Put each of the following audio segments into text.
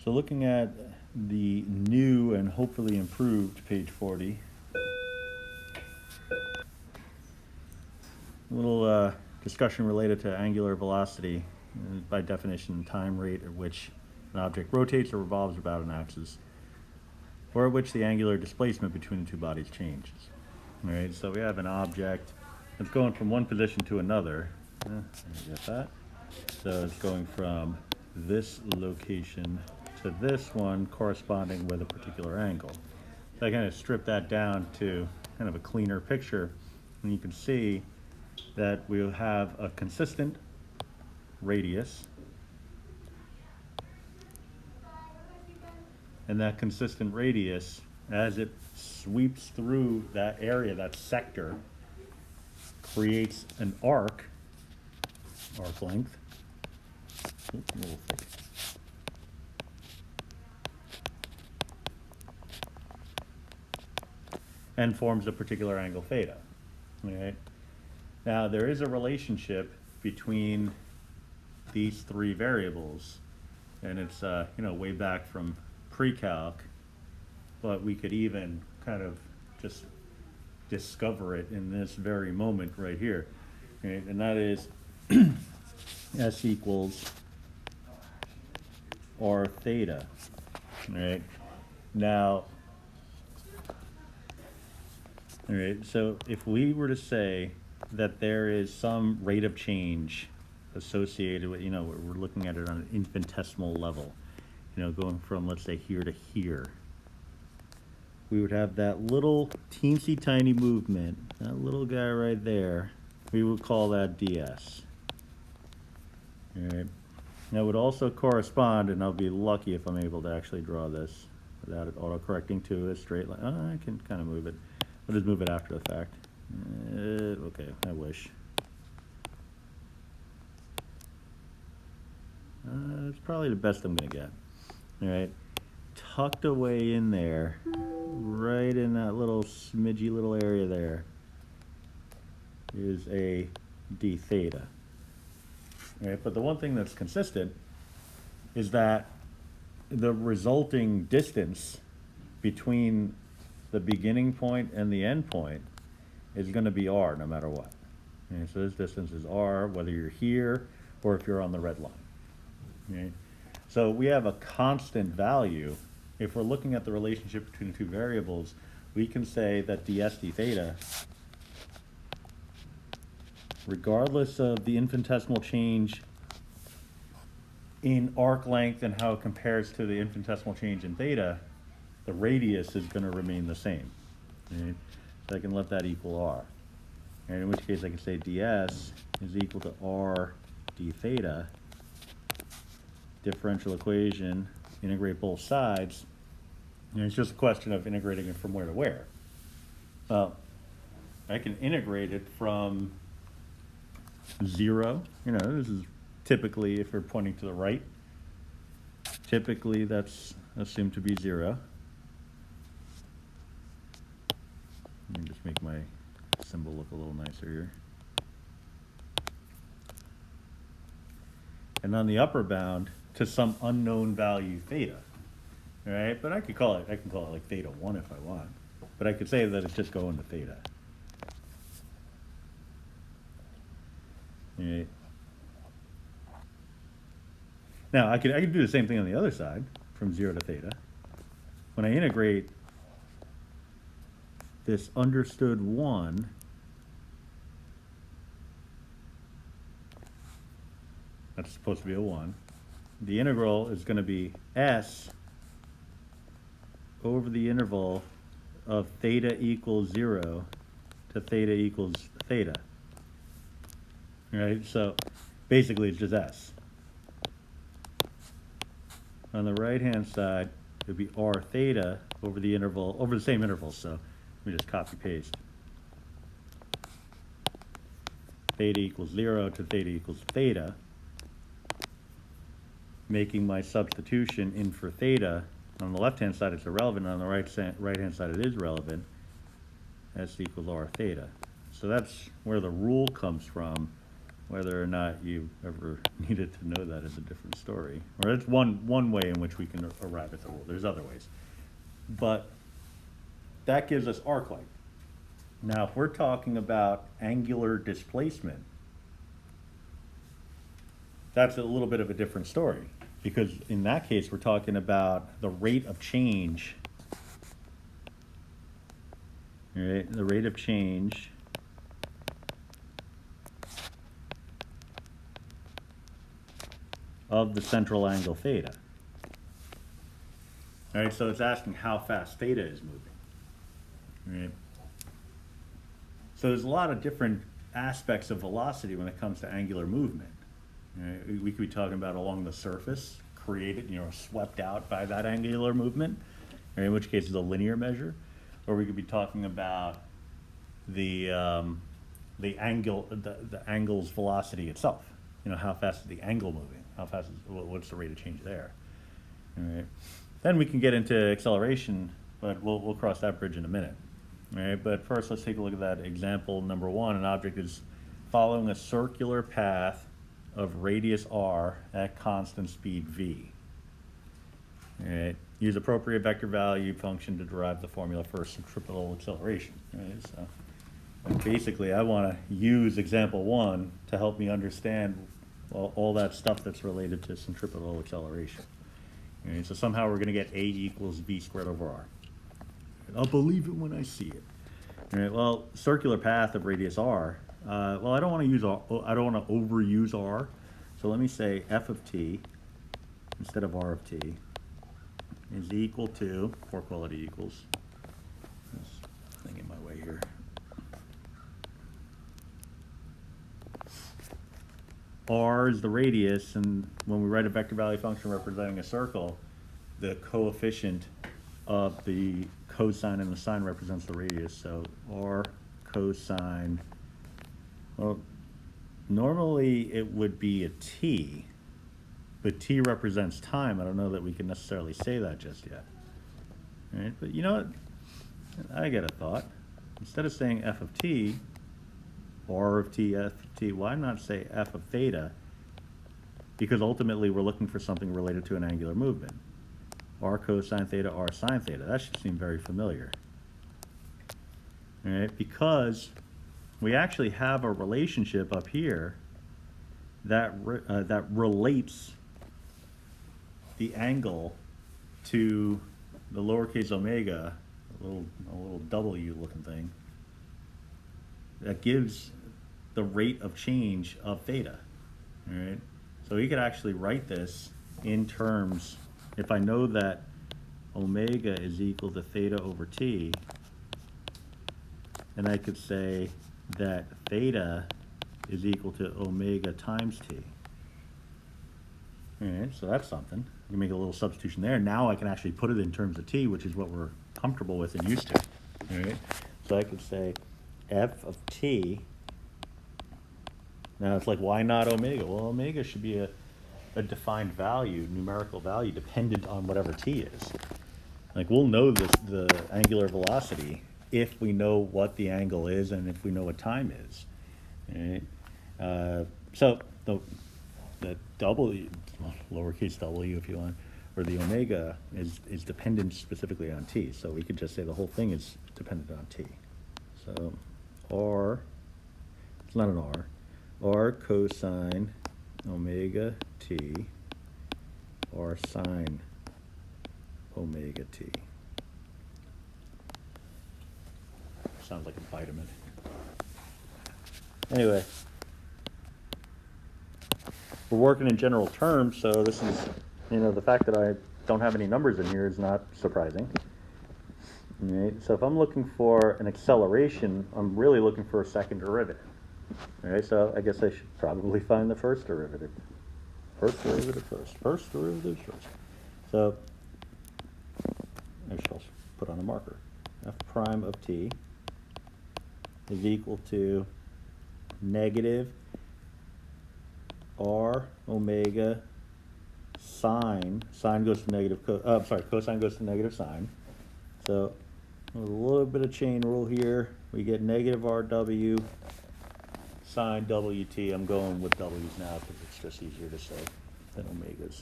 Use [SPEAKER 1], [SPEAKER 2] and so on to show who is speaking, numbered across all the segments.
[SPEAKER 1] So looking at the new and hopefully improved page 40, a little discussion related to angular velocity, by definition, time rate at which an object rotates or revolves about an axis, or at which the angular displacement between the two bodies changes. All right, so we have an object that's going from one position to another. Get that? So it's going from this location to this one corresponding with a particular angle. So I kind of strip that down to kind of a cleaner picture, and you can see that we'll have a consistent radius, and that consistent radius, as it sweeps through that area, that sector, creates an arc length. Oops, a little thick. And forms a particular angle theta. Okay? Now there is a relationship between these three variables, and it's way back from pre-calc, but we could even kind of just discover it in this very moment right here. Okay? And that is S equals R theta. Right? Now, all right, so if we were to say that there is some rate of change associated with, we're looking at it on an infinitesimal level, going from, let's say, here to here, we would have that little teensy tiny movement, that little guy right there, we would call that ds. All right. That would also correspond, and I'll be lucky if I'm able to actually draw this without it auto-correcting to a straight line. Oh, I can kind of move it. I'll just move it after the fact. Okay, I wish. It's probably the best I'm going to get. All right. Tucked away in there, right in that little smidgy little area there, is a d theta. All right, but the one thing that's consistent is that the resulting distance between the beginning point and the end point is going to be r no matter what. Okay, so this distance is r whether you're here or if you're on the red line. Okay? So we have a constant value. If we're looking at the relationship between the two variables, we can say that ds d theta, regardless of the infinitesimal change in arc length and how it compares to the infinitesimal change in theta, the radius is going to remain the same. Right? So I can let that equal r. And in which case I can say ds is equal to r d theta, differential equation, integrate both sides, and it's just a question of integrating it from where to where. Well, I can integrate it from 0, this is typically, if we're pointing to the right, typically that's assumed to be 0. Let me just make my symbol look a little nicer here. And on the upper bound, to some unknown value theta. All right, but I can call it like theta 1 if I want. But I could say that it's just going to theta. All right. Now I could do the same thing on the other side, from 0 to theta. When I integrate this understood 1, that's supposed to be a 1. The integral is going to be s over the interval of theta equals 0 to theta equals theta. All right, so basically it's just s. On the right-hand side, it would be r theta over the interval, over the same interval, so let me just copy-paste. Theta equals 0 to theta equals theta, making my substitution in for theta. On the left-hand side, it's irrelevant. On the right-hand side, it is relevant. S equals r theta. So that's where the rule comes from Whether or not you ever needed to know that is a different story. Or that's one way in which we can arrive at the rule. There's other ways. But that gives us arc length. Now, if we're talking about angular displacement, that's a little bit of a different story. Because in that case, we're talking about the rate of change. Right? The rate of change of the central angle theta. All right, so it's asking how fast theta is moving. Right? So there's a lot of different aspects of velocity when it comes to angular movement. Right? We could be talking about along the surface, created, swept out by that angular movement, or in which case it's a linear measure, or we could be talking about the angle's velocity itself. How fast is the angle moving? What's the rate of change there? All right. Then we can get into acceleration, but we'll cross that bridge in a minute. All right. But first, let's take a look at that example number 1. An object is following a circular path of radius r at constant speed v. All right. Use appropriate vector value function to derive the formula for centripetal acceleration. Right. So basically, I want to use example 1 to help me understand all that stuff that's related to centripetal acceleration. Okay, so somehow we're going to get A equals v squared over r. I'll believe it when I see it. All right, well, circular path of radius r. Well, I don't want to use r. I don't want to overuse r. So let me say f of t instead of r of t is equal to, for quality equals. This thing in my way here. R is the radius, and when we write a vector value function representing a circle, the coefficient of the cosine and the sine represents the radius. So R cosine, well, normally it would be a t, but t represents time. I don't know that we can necessarily say that just yet. All right, but you know what? I get a thought. Instead of saying f of t, r of t, f of t, why not say f of theta? Because ultimately we're looking for something related to an angular movement. R cosine theta, R sine theta. That should seem very familiar. All right, because we actually have a relationship up here that relates the angle to the lowercase omega, a little W looking thing, that gives the rate of change of theta. All right, so we could actually write this in terms, if I know that omega is equal to theta over t, then I could say that theta is equal to omega times t. All right, so that's something. You can make a little substitution there. Now I can actually put it in terms of t, which is what we're comfortable with and used to. All right, so I could say f of t. Now it's like, why not omega? Well, omega should be a defined value, numerical value, dependent on whatever t is. Like, we'll know the angular velocity if we know what the angle is and if we know what time is. Right? So the w, lowercase w if you want, or the omega is dependent specifically on t. So we could just say the whole thing is dependent on t. So r, it's not an r cosine omega t, r sine omega t. Sounds like a vitamin. Anyway, we're working in general terms, so this is, the fact that I don't have any numbers in here is not surprising. Right? So if I'm looking for an acceleration, I'm really looking for a second derivative. All right, so I guess I should probably find the first derivative. First derivative first. So I shall put on a marker. F prime of t is equal to negative r omega sine goes to negative, cosine goes to negative sine. So with a little bit of chain rule here, we get negative rw sine WT. I'm going with W's now because it's just easier to say than omegas.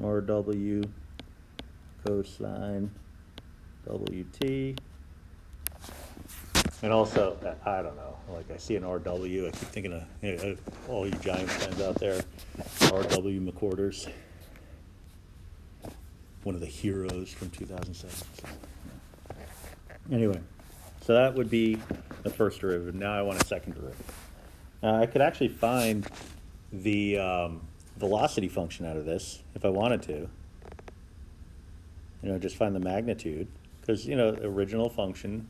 [SPEAKER 1] RW cosine WT. And also, I don't know, like I see an RW, I keep thinking of all you Giants fans out there, RW McQuarters, one of the heroes from 2007. So, yeah. Anyway, so that would be the first derivative. Now I want a second derivative. I could actually find the velocity function out of this if I wanted to. Just find the magnitude, because, the original function,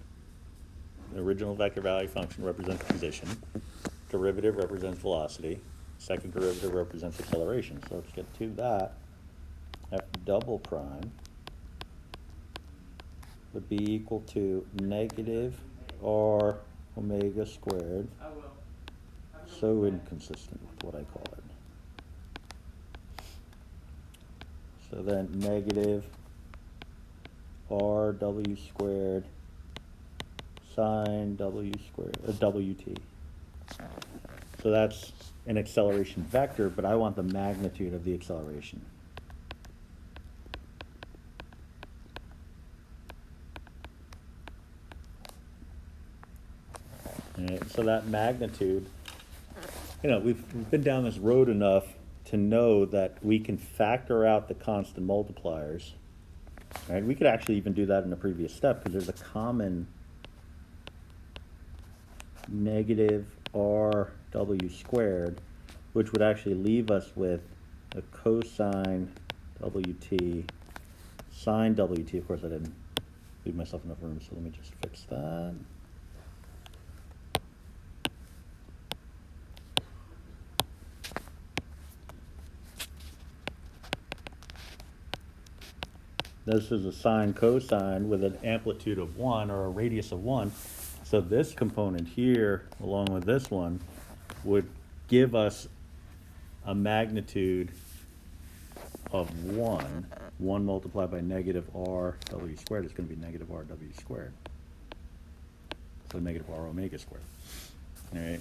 [SPEAKER 1] the original vector value function represents position, derivative represents velocity, second derivative represents acceleration. So let's get to that. F double prime would be equal to negative R omega squared. So inconsistent with what I call it. So then negative RW squared sine W squared, WT. So that's an acceleration vector, but I want the magnitude of the acceleration. All right, so that magnitude, we've been down this road enough to know that we can factor out the constant multipliers. Right? We could actually even do that in the previous step because there's a common negative RW squared, which would actually leave us with a cosine WT sine WT. Of course, I didn't leave myself enough room, so let me just fix that. This is a sine cosine with an amplitude of 1 or a radius of 1. So this component here, along with this one, would give us a magnitude of 1. 1 multiplied by negative RW squared is going to be negative RW squared. So negative R omega squared. All right.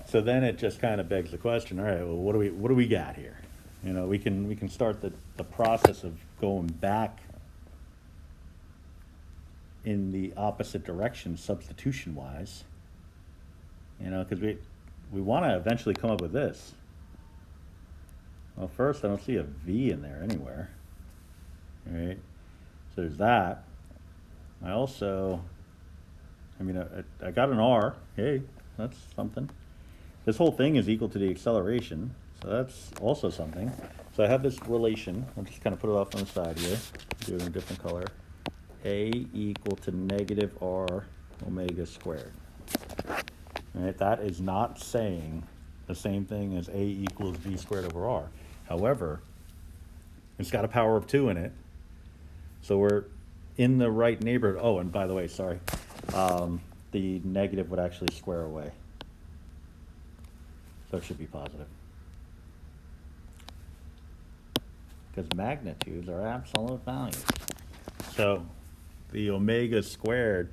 [SPEAKER 1] So then it just kind of begs the question, all right, well, what do we got here? We can start the process of going back in the opposite direction, substitution-wise. Because we want to eventually come up with this. Well, first, I don't see a V in there anywhere. All right, so there's that. I also, I got an R. Hey, that's something. This whole thing is equal to the acceleration. So that's also something. So I have this relation. I'll just kind of put it off on the side here. Do it in a different color. A equal to negative R omega squared. All right, that is not saying the same thing as A equals V squared over R. However, it's got a power of 2 in it. So we're in the right neighborhood. Oh, and by the way, sorry. The negative would actually square away. So it should be positive. Because magnitudes are absolute values. So the omega squared,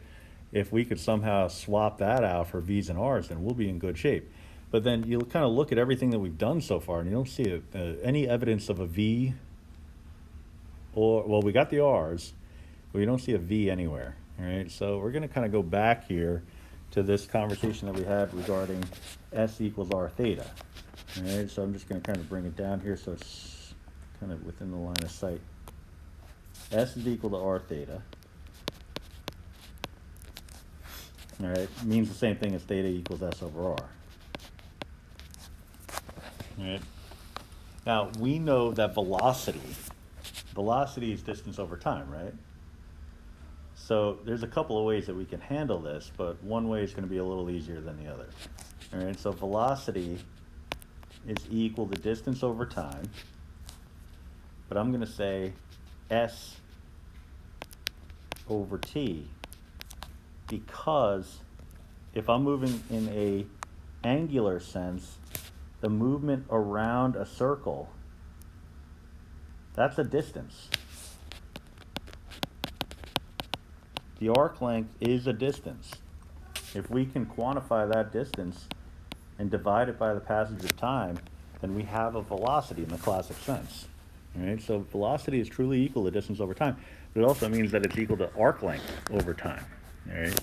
[SPEAKER 1] if we could somehow swap that out for V's and R's, then we'll be in good shape. But then you'll kind of look at everything that we've done so far, and you don't see any evidence of a V, well, we got the R's, but we don't see a V anywhere. All right, so we're going to kind of go back here to this conversation that we had regarding S equals R theta. All right, so I'm just going to kind of bring it down here so it's kind of within the line of sight. S is equal to R theta. All right, means the same thing as theta equals S over R. All right. Now, we know that velocity is distance over time, right? So there's a couple of ways that we can handle this, but one way is going to be a little easier than the other. All right, so velocity is equal to distance over time, but I'm going to say S over T, because if I'm moving in a angular sense, the movement around a circle, that's a distance. the arc length is a distance. If we can quantify that distance and divide it by the passage of time, then we have a velocity in the classic sense. All right, so velocity is truly equal to distance over time, but it also means that it's equal to arc length over time. All right.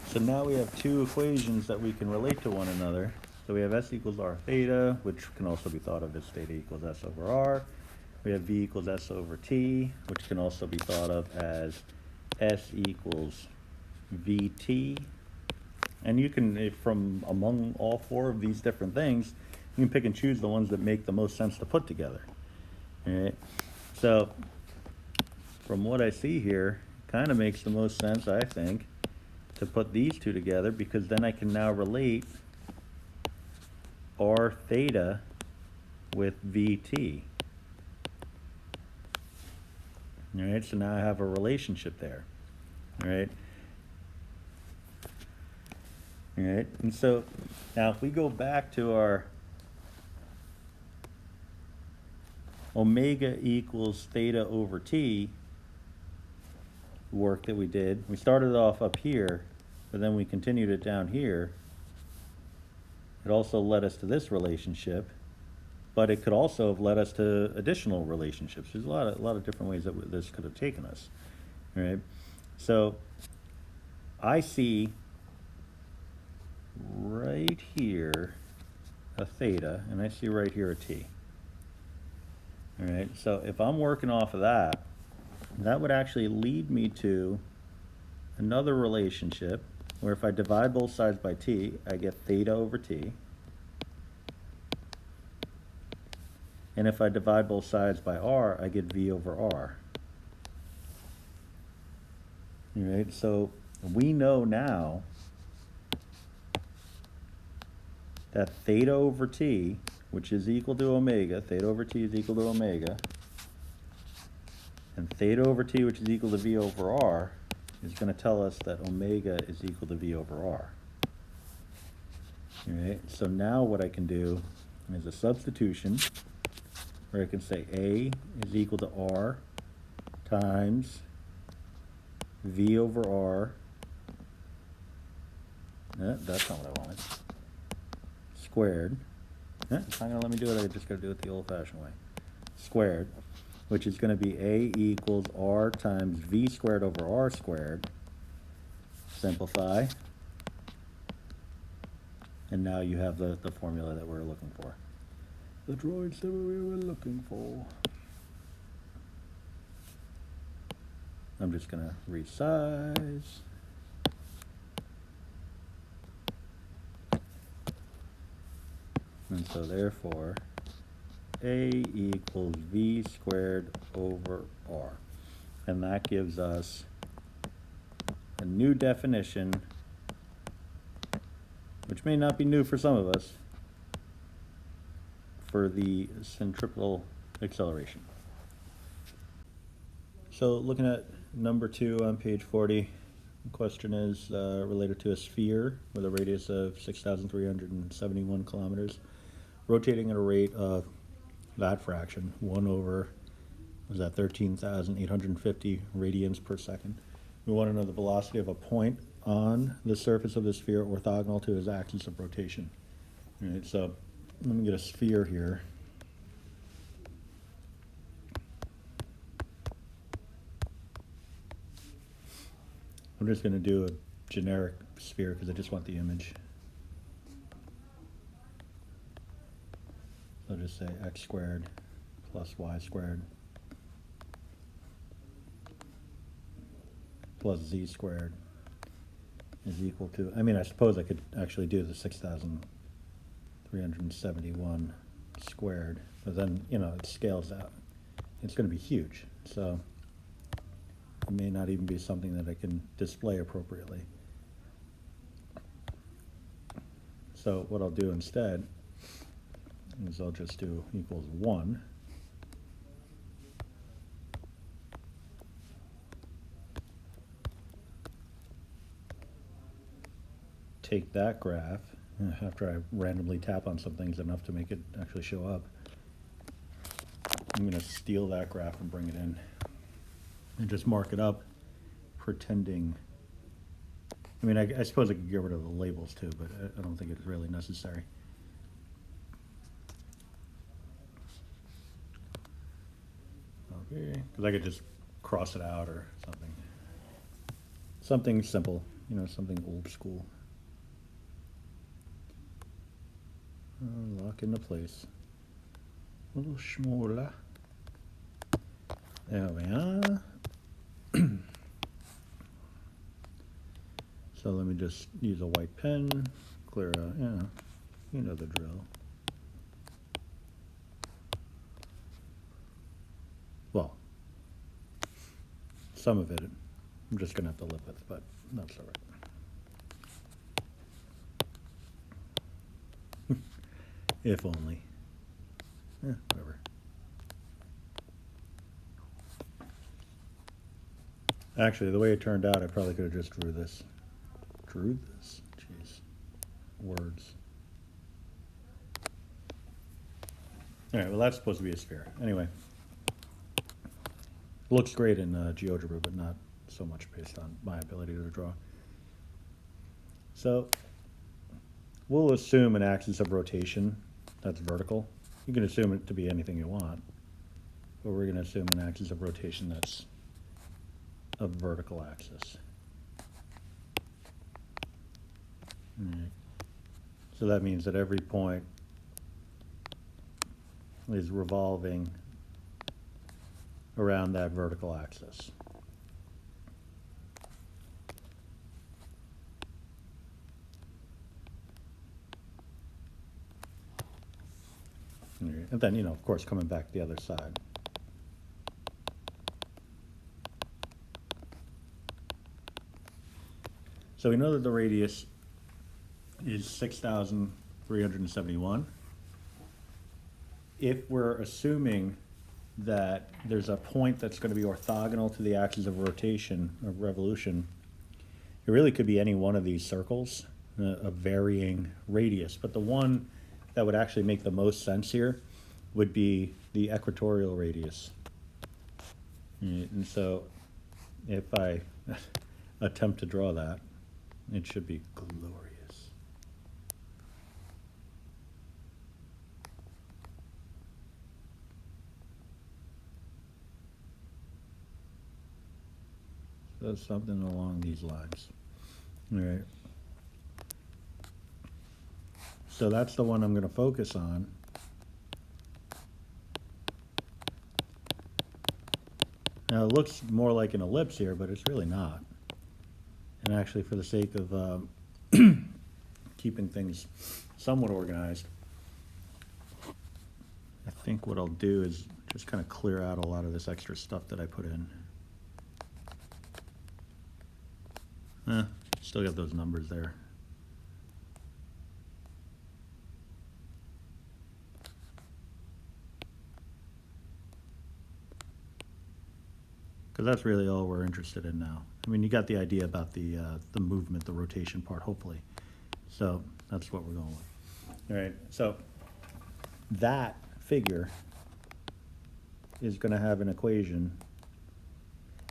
[SPEAKER 1] So now we have two equations that we can relate to one another. So we have s equals r theta, which can also be thought of as theta equals s over r. We have v equals s over t, which can also be thought of as s equals vt. And you can, from among all four of these different things, you can pick and choose the ones that make the most sense to put together. All right. So from what I see here, it kind of makes the most sense, I think, to put these two together, because then I can now relate r theta with vt. All right, so now I have a relationship there. All right. All right, and so now if we go back to our omega equals theta over t work that we did, we started off up here, but then we continued it down here. It also led us to this relationship, but it could also have led us to additional relationships. There's a lot of different ways that this could have taken us. All right, so I see right here a theta, and I see right here a t. All right, so if I'm working off of that, that would actually lead me to another relationship where if I divide both sides by t, I get theta over t. And if I divide both sides by r, I get v over r. All right, so we know now that theta over t, which is equal to omega, theta over t is equal to omega, and theta over t, which is equal to v over r, is going to tell us that omega is equal to v over r. All right, so now what I can do is a substitution where I can say A is equal to r times v over r. That's not what I wanted. Squared. It's not going to let me do it. I just got to do it the old-fashioned way. Squared, which is going to be A equals r times v squared over r squared. Simplify. And now you have the formula that we're looking for. The droids that we were looking for. I'm just going to resize. And so therefore, A equals v squared over r. And that gives us a new definition, which may not be new for some of us, for the centripetal acceleration. So looking at number 2 on page 40, the question is related to a sphere with a radius of 6,371 kilometers, rotating at a rate of that fraction, 1 over, was that 13,850 radians per second. We want to know the velocity of a point on the surface of the sphere orthogonal to its axis of rotation. All right, so let me get a sphere here. I'm just going to do a generic sphere because I just want the image. So I'll just say x squared plus y squared plus z squared is equal to, I mean, I suppose I could actually do the 6,371 squared, but then, you know, it scales out. It's going to be huge, so it may not even be something that I can display appropriately. So what I'll do instead is I'll just do equals 1. Take that graph, after I randomly tap on some things enough to make it actually show up. I'm going to steal that graph and bring it in and just mark it up pretending. I mean, I suppose I could get rid of the labels too, but I don't think it's really necessary. Okay, because I could just cross it out or something. Something simple, you know, something old school. Lock into place. A little smaller. There we are. So let me just use a white pen, clear out, you know the drill. Well, some of it I'm just gonna have to live with, but that's all right. If only. Whatever. Actually, the way it turned out, I probably could have just drew this. Jeez. Words. All right, well, that's supposed to be a sphere. Anyway. Looks great in GeoGebra, but not so much based on my ability to draw. So we'll assume an axis of rotation that's vertical. You can assume it to be anything you want, but we're going to assume an axis of rotation that's a vertical axis. All right. So that means that every point is revolving around that vertical axis. And then, you know, of course, coming back the other side. So we know that the radius is 6,371. If we're assuming that there's a point that's going to be orthogonal to the axis of rotation, of revolution, it really could be any one of these circles, a varying radius. But the one that would actually make the most sense here would be the equatorial radius. And so if I attempt to draw that, it should be glorious. So something along these lines. All right. So that's the one I'm going to focus on. Now it looks more like an ellipse here, but it's really not. And actually, for the sake of keeping things somewhat organized, I think what I'll do is just kind of clear out a lot of this extra stuff that I put in. Still got those numbers there. Because that's really all we're interested in now. I mean, you got the idea about the movement, the rotation part, hopefully. So that's what we're going with. All right, so that figure is going to have an equation.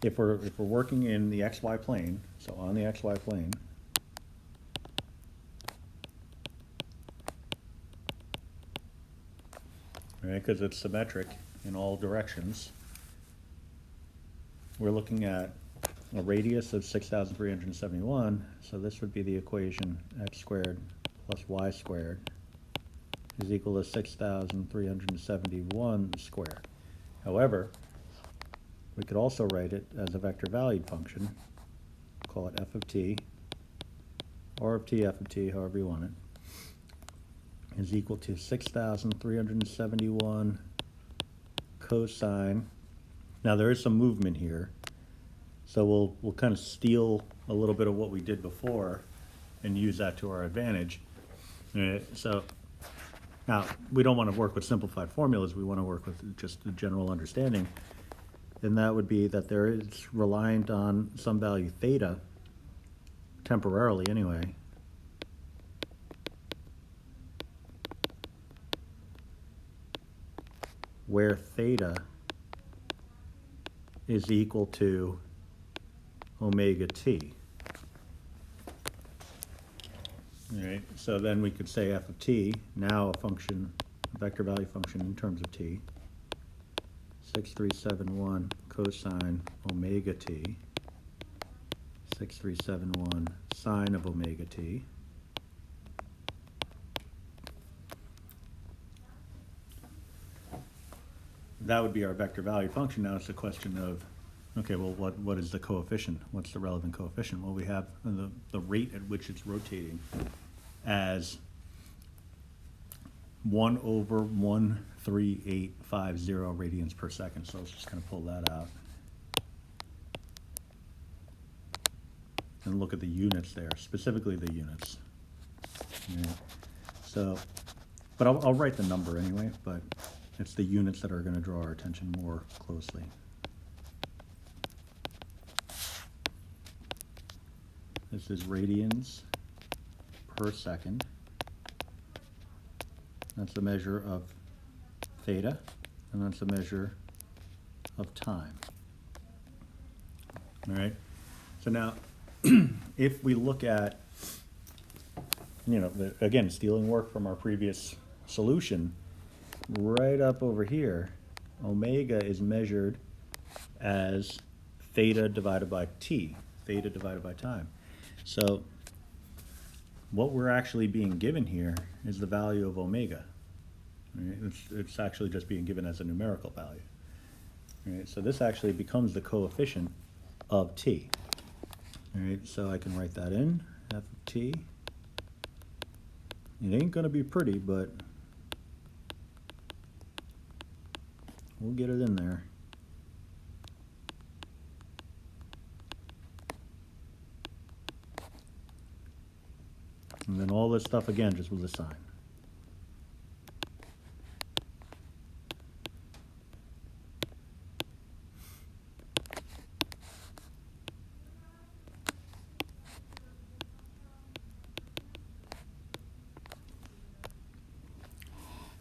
[SPEAKER 1] If we're working in the xy plane, so on the xy plane, right, because it's symmetric in all directions, we're looking at a radius of 6,371, so this would be the equation x squared plus y squared is equal to 6,371 squared. However, we could also write it as a vector valued function, call it f of t, or of t, f of t, however you want it, is equal to 6,371 cosine. Now there is some movement here, so we'll kind of steal a little bit of what we did before and use that to our advantage. So now we don't want to work with simplified formulas, we want to work with just a general understanding. And that would be that there is reliant on some value theta, temporarily anyway, where theta is equal to omega t. All right, so then we could say f of t, now a function, a vector value function in terms of t, 6371 cosine omega t, 6371 sine of omega t. That would be our vector value function. Now it's a question of, okay, well, what is the coefficient? What's the relevant coefficient? Well, we have the rate at which it's rotating as 1/13850 radians per second. So let's just kind of pull that out and look at the units there, specifically the units. Yeah. So, but I'll write the number anyway, but it's the units that are going to draw our attention more closely. This is radians per second. That's the measure of theta, and that's the measure of time. All right. So now, if we look at, again, stealing work from our previous solution, right up over here, omega is measured as theta divided by t, theta divided by time. So what we're actually being given here is the value of omega. Right? It's actually just being given as a numerical value. Right? So this actually becomes the coefficient of t. All right, so I can write that in, f of t. It ain't going to be pretty, but we'll get it in there. And then all this stuff again just with a sign.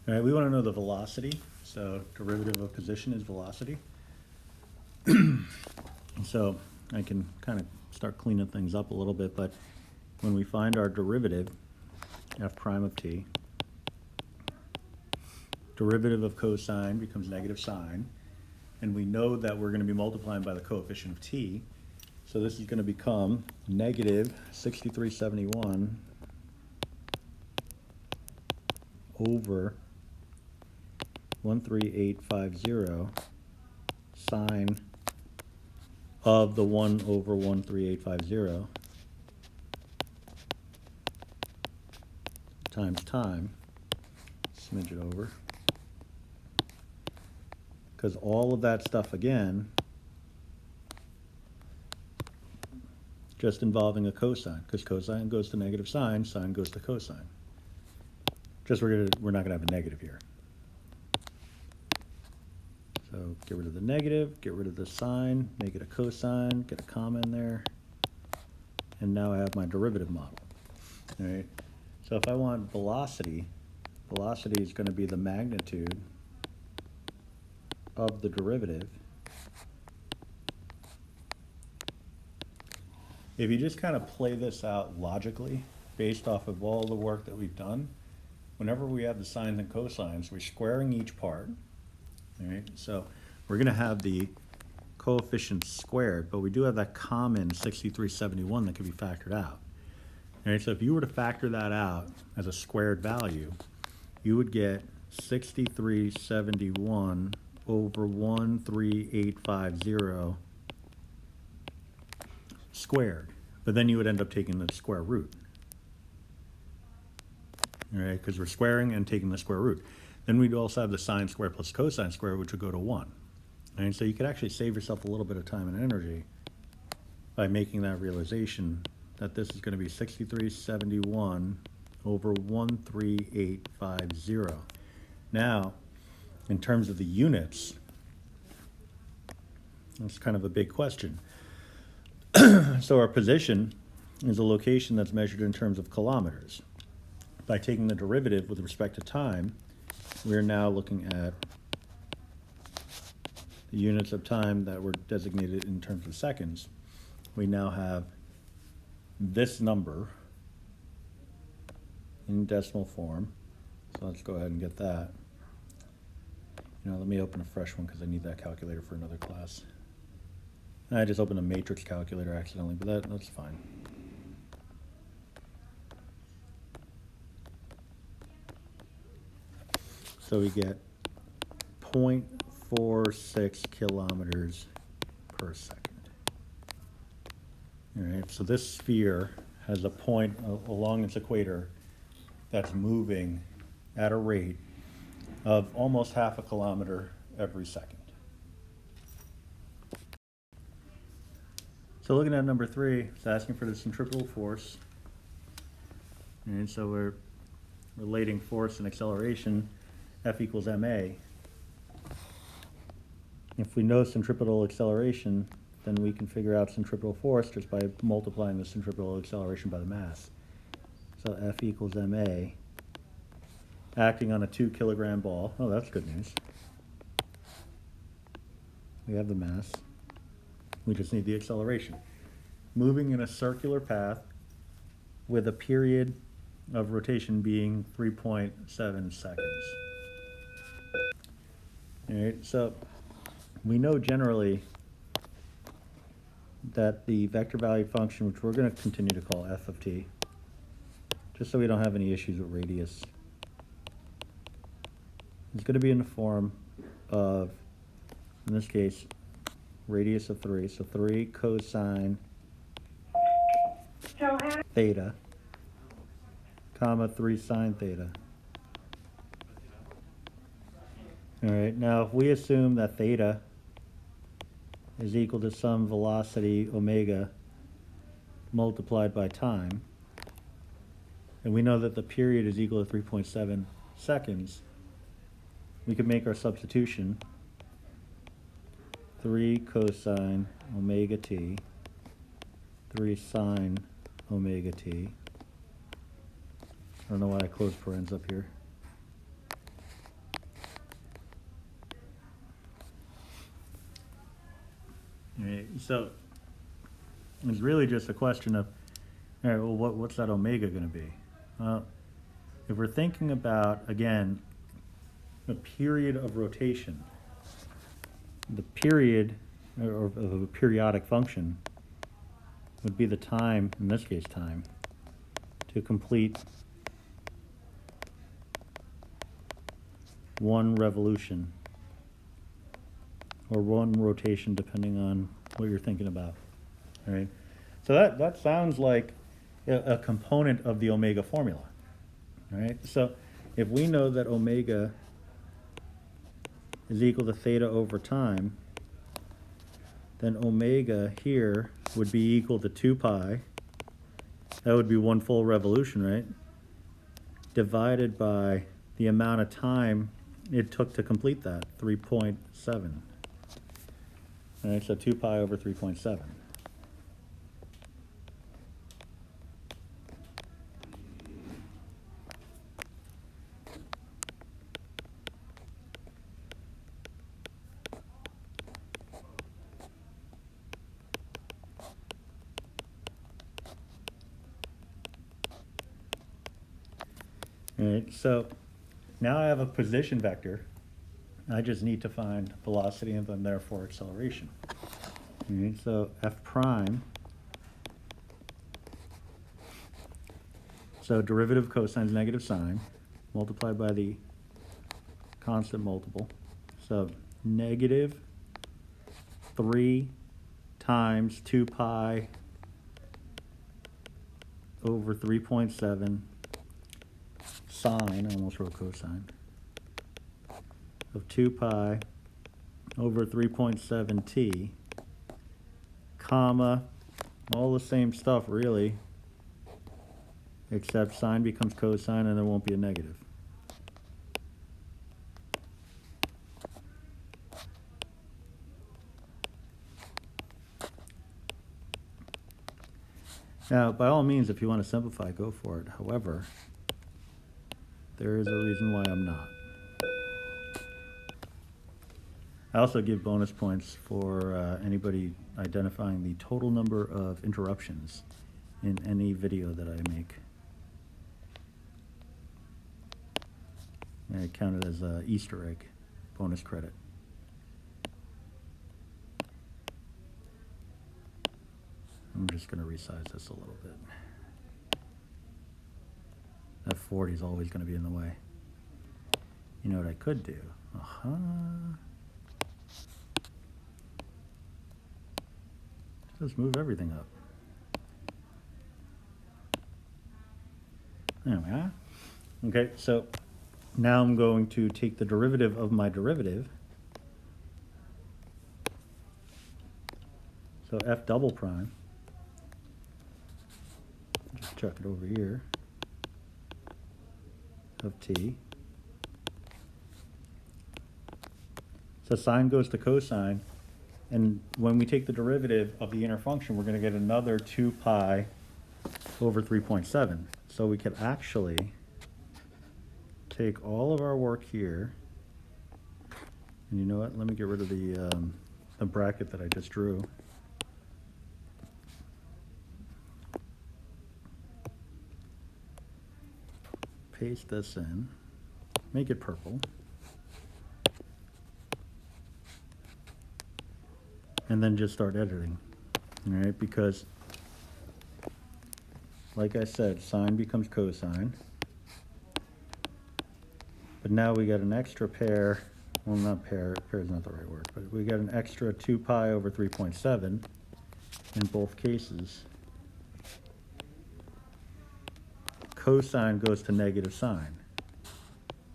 [SPEAKER 1] All right, we want to know the velocity. So derivative of position is velocity. So I can kind of start cleaning things up a little bit, but when we find our derivative, f prime of t, derivative of cosine becomes negative sine, and we know that we're going to be multiplying by the coefficient of t, so this is going to become negative 6371 over 13850 sine of the 1/13850 times time, smidge it over, because all of that stuff again just involving a cosine, because cosine goes to negative sine, sine goes to cosine. Just we're not gonna have a negative here. So get rid of the negative, get rid of the sine, make it a cosine, get a comma in there, and now I have my derivative model. All right. So if I want velocity, velocity is going to be the magnitude of the derivative. If you just kind of play this out logically, based off of all the work that we've done, whenever we have the sines and cosines, we're squaring each part. All right, so we're going to have the coefficients squared, but we do have that common 6371 that can be factored out. All right, so if you were to factor that out as a squared value, you would get 6371 over 13850 squared, but then you would end up taking the square root. All right, because we're squaring and taking the square root. Then we'd also have the sine squared plus cosine squared, which would go to 1. All right, so you could actually save yourself a little bit of time and energy by making that realization that this is going to be 6371 over 13850. Now, in terms of the units, that's kind of a big question. So our position is a location that's measured in terms of kilometers. By taking the derivative with respect to time, we're now looking at the units of time that were designated in terms of seconds. we now have this number in decimal form. So let's go ahead and get that. Let me open a fresh one because I need that calculator for another class. I just opened a matrix calculator accidentally, but that's fine. So we get 0.46 kilometers per second. All right, so this sphere has a point along its equator that's moving at a rate of almost half a kilometer every second. So looking at number 3, it's asking for the centripetal force. And so we're relating force and acceleration, F equals ma. If we know centripetal acceleration, then we can figure out centripetal force just by multiplying the centripetal acceleration by the mass. So F equals ma, acting on a 2 kilogram ball. Oh, that's good news. We have the mass. We just need the acceleration. Moving in a circular path with a period of rotation being 3.7 seconds. All right, so we know generally that the vector valued function, which we're going to continue to call f of t, just so we don't have any issues with radius, is going to be in the form of, in this case, radius of 3, so 3 cosine theta, comma 3 sine theta. All right, now if we assume that theta is equal to some velocity omega multiplied by time, and we know that the period is equal to 3.7 seconds, we can make our substitution 3 cosine omega t, 3 sine omega t. I don't know why I closed parens up here. All right, so it's really just a question of, all right, well, what's that omega going to be? If we're thinking about, again, a period of rotation, the period of a periodic function would be the time, in this case time, to complete one revolution or one rotation, depending on what you're thinking about. All right, so that sounds like a component of the omega formula. All right, so if we know that omega is equal to theta over time, then omega here would be equal to 2 pi. That would be one full revolution, right? Divided by the amount of time it took to complete that, 3.7. All right, so 2 pi over 3.7. All right, so now I have a position vector. I just need to find velocity and then therefore acceleration. All right, so f prime. So derivative of cosine is negative sine, multiplied by the constant multiple. So negative 3 times 2 pi over 3.7 sine, I almost wrote cosine, of 2 pi over 3.7 t, comma, all the same stuff really, except sine becomes cosine and there won't be a negative. Now, by all means, if you want to simplify, go for it. However, there is a reason why I'm not. I also give bonus points for anybody identifying the total number of interruptions in any video that I make. And I count it as an Easter egg bonus credit. I'm just going to resize this a little bit. That 40 is always going to be in the way. You know what I could do? Just move everything up. There we are. Okay, so now I'm going to take the derivative of my derivative. So f double prime. Just chuck it over here. Of t. So sine goes to cosine. And when we take the derivative of the inner function, we're going to get another 2 pi over 3.7. So we could actually take all of our work here. And you know what? Let me get rid of the bracket that I just drew. Paste this in. Make it purple. And then just start editing, all right? Because, like I said, sine becomes cosine. But now we got an extra pair, well, not pair is not the right word, but we got an extra 2 pi over 3.7 in both cases. Cosine goes to negative sine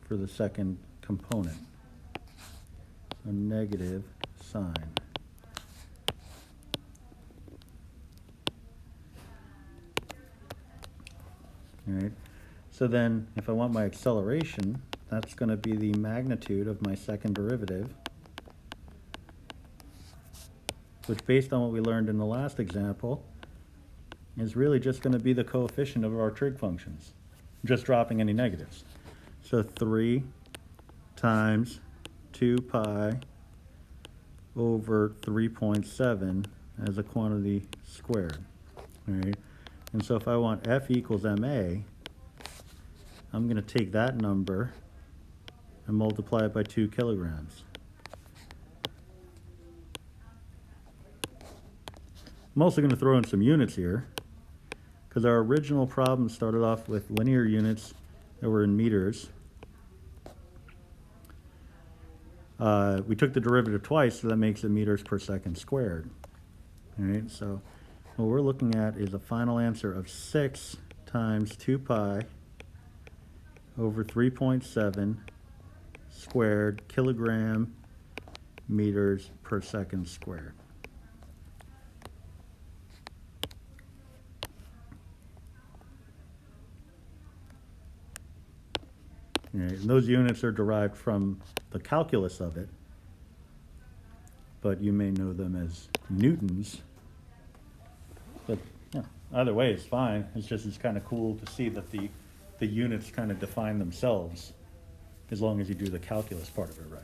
[SPEAKER 1] for the second component. So negative sine. All right, so then if I want my acceleration, that's going to be the magnitude of my second derivative, which based on what we learned in the last example, is really just going to be the coefficient of our trig functions, just dropping any negatives. So 3 times 2 pi over 3.7 as a quantity squared, all right? And so if I want F equals ma, I'm going to take that number and multiply it by 2 kilograms. I'm also going to throw in some units here, because our original problem started off with linear units that were in meters. We took the derivative twice, so that makes it meters per second squared. All right, so what we're looking at is a final answer of 6 times 2 pi over 3.7 squared kilogram meters per second squared. All right, and those units are derived from the calculus of it, but you may know them as newtons. But yeah, either way, it's fine. It's kind of cool to see that the units kind of define themselves, as long as you do the calculus part of it right.